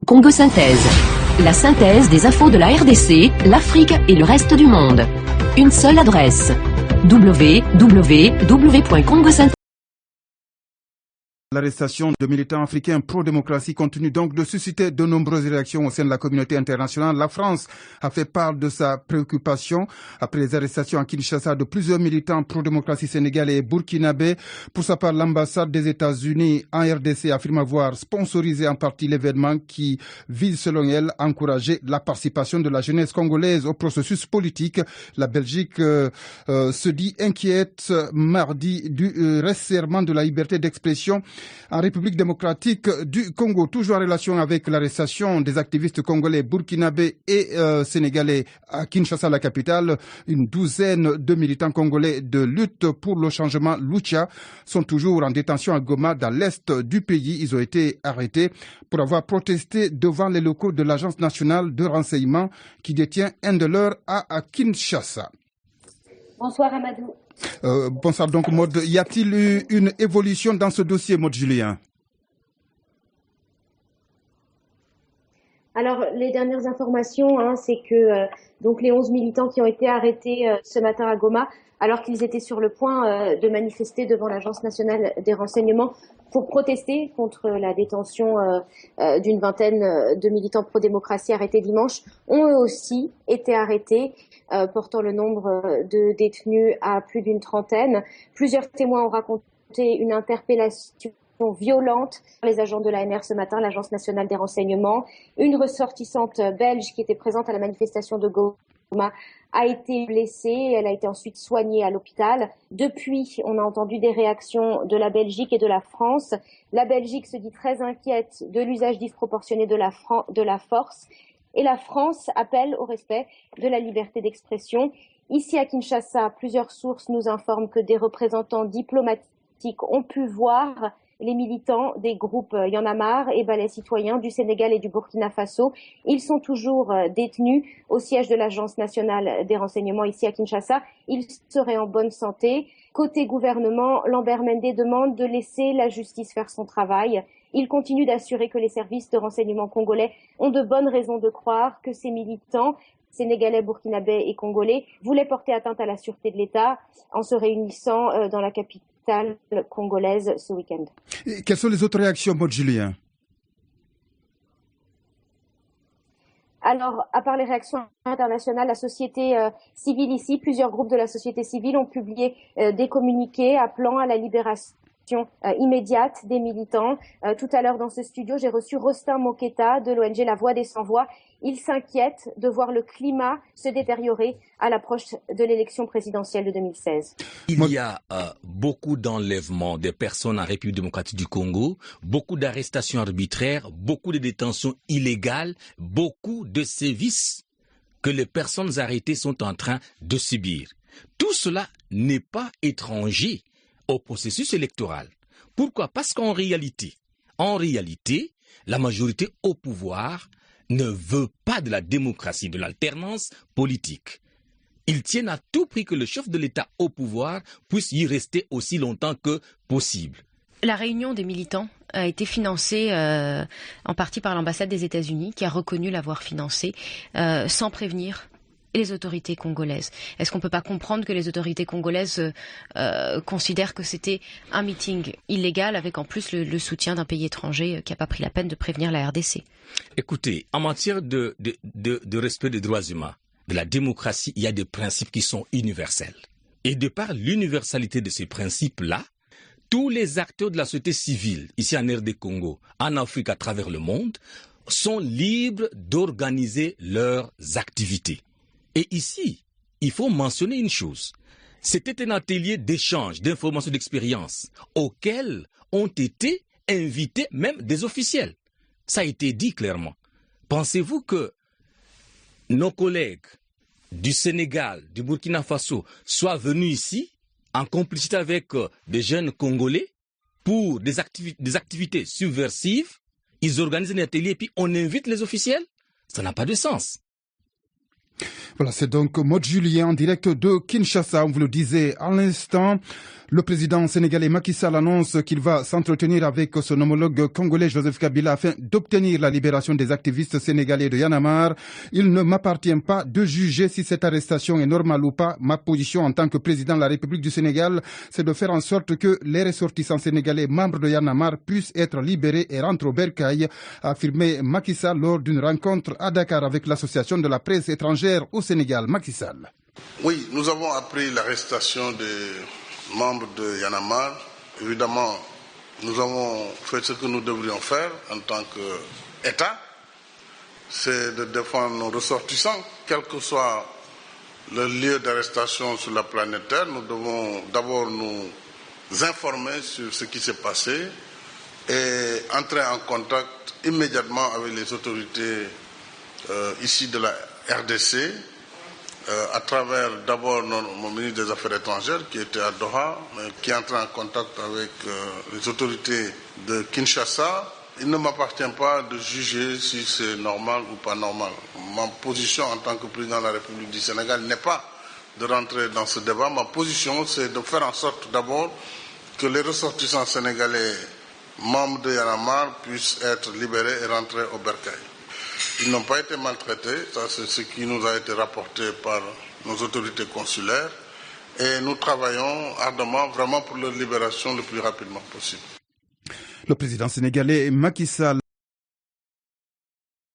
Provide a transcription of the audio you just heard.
Congo Synthèse. La synthèse des infos de la RDC, l'Afrique et le reste du monde. Une seule adresse. www.congosynthèse. L'arrestation de militants africains pro-démocratie continue donc de susciter de nombreuses réactions au sein de la communauté internationale. La France a fait part de sa préoccupation après les arrestations à Kinshasa de plusieurs militants pro-démocratie sénégalais et burkinabés. Pour sa part, l'ambassade des États-Unis en RDC affirme avoir sponsorisé en partie l'événement qui vise, selon elle, à encourager la participation de la jeunesse congolaise au processus politique. La Belgique se dit inquiète mardi du resserrement de la liberté d'expression en République démocratique du Congo, toujours en relation avec l'arrestation des activistes congolais, burkinabés et sénégalais à Kinshasa, la capitale. Une douzaine de militants congolais de lutte pour le changement, Lucha, sont toujours en détention à Goma, dans l'est du pays. Ils ont été arrêtés pour avoir protesté devant les locaux de l'Agence nationale de renseignement qui détient un de leurs à Kinshasa. Bonsoir Amadou. Bonsoir donc Maud. Y a-t-il eu une évolution dans ce dossier, Maud Julien? Alors les dernières informations, c'est que donc les 11 militants qui ont été arrêtés ce matin à Goma, alors qu'ils étaient sur le point de manifester devant l'Agence nationale des renseignements pour protester contre la détention d'une vingtaine de militants pro-démocratie arrêtés dimanche, ont eux aussi été arrêtés, portant le nombre de détenus à plus d'une trentaine. Plusieurs témoins ont raconté une interpellation violente par les agents de l'ANR ce matin, l'Agence nationale des renseignements. Une ressortissante belge qui était présente à la manifestation de Goma a été blessée, elle a été ensuite soignée à l'hôpital. Depuis, on a entendu des réactions de la Belgique et de la France. La Belgique se dit très inquiète de l'usage disproportionné de la force et la France appelle au respect de la liberté d'expression. Ici à Kinshasa, plusieurs sources nous informent que des représentants diplomatiques ont pu voir les militants des groupes Y en a marre et Balai Citoyen du Sénégal et du Burkina Faso. Ils sont toujours détenus au siège de l'Agence nationale des renseignements ici à Kinshasa. Ils seraient en bonne santé. Côté gouvernement, Lambert Mende demande de laisser la justice faire son travail. Il continue d'assurer que les services de renseignement congolais ont de bonnes raisons de croire que ces militants sénégalais, burkinabés et congolais voulaient porter atteinte à la sûreté de l'État en se réunissant dans la capitale congolaise ce week-end. Et quelles sont les autres réactions, Maud Julien? Alors, à part les réactions internationales, la société civile ici, plusieurs groupes de la société civile ont publié des communiqués appelant à la libération immédiate des militants. Tout à l'heure dans ce studio, j'ai reçu Rostin Moketa de l'ONG La Voix des Sans-Voix. Il s'inquiète de voir le climat se détériorer à l'approche de l'élection présidentielle de 2016. Il y a beaucoup d'enlèvements des personnes en République démocratique du Congo, beaucoup d'arrestations arbitraires, beaucoup de détentions illégales, beaucoup de sévices que les personnes arrêtées sont en train de subir. Tout cela n'est pas étranger au processus électoral. Pourquoi? Parce qu'en réalité, la majorité au pouvoir ne veut pas de la démocratie, de l'alternance politique. Ils tiennent à tout prix que le chef de l'État au pouvoir puisse y rester aussi longtemps que possible. La réunion des militants a été financée en partie par l'ambassade des États-Unis, qui a reconnu l'avoir financée sans prévenir les autorités congolaises. Est-ce qu'on ne peut pas comprendre que les autorités congolaises considèrent que c'était un meeting illégal avec en plus le soutien d'un pays étranger qui n'a pas pris la peine de prévenir la RDC? Écoutez, en matière de respect des droits humains, de la démocratie, il y a des principes qui sont universels. Et de par l'universalité de ces principes-là, tous les acteurs de la société civile, ici en RD Congo, en Afrique, à travers le monde, sont libres d'organiser leurs activités. Et ici, il faut mentionner une chose. C'était un atelier d'échange, d'information, d'expérience, auquel ont été invités même des officiels. Ça a été dit clairement. Pensez-vous que nos collègues du Sénégal, du Burkina Faso, soient venus ici en complicité avec des jeunes Congolais pour des activités subversives? Ils organisent un atelier et puis on invite les officiels? Ça n'a pas de sens. Voilà, c'est donc Maud Julien en direct de Kinshasa. On vous le disait à l'instant. Le président sénégalais Macky Sall annonce qu'il va s'entretenir avec son homologue congolais Joseph Kabila afin d'obtenir la libération des activistes sénégalais de Y'en a marre. Il ne m'appartient pas de juger si cette arrestation est normale ou pas. Ma position en tant que président de la République du Sénégal, c'est de faire en sorte que les ressortissants sénégalais membres de Y'en a marre puissent être libérés et rentrent au bercail, a affirmé Macky Sall lors d'une rencontre à Dakar avec l'association de la presse étrangère au Sénégal. Macky Sall. Oui, nous avons appris l'arrestation des membres de Y'en a marre. Évidemment, nous avons fait ce que nous devrions faire en tant qu'État, c'est de défendre nos ressortissants, quel que soit le lieu d'arrestation sur la planète Terre. Nous devons d'abord nous informer sur ce qui s'est passé et entrer en contact immédiatement avec les autorités ici de la RDC, à travers d'abord mon ministre des Affaires étrangères qui était à Doha, qui est entré en contact avec les autorités de Kinshasa. Il ne m'appartient pas de juger si c'est normal ou pas normal. Ma position en tant que président de la République du Sénégal n'est pas de rentrer dans ce débat. Ma position, c'est de faire en sorte d'abord que les ressortissants sénégalais membres de Y'en a marre puissent être libérés et rentrer au bercail. Ils n'ont pas été maltraités, ça c'est ce qui nous a été rapporté par nos autorités consulaires et nous travaillons ardemment vraiment pour leur libération le plus rapidement possible. Le président sénégalais Macky Sall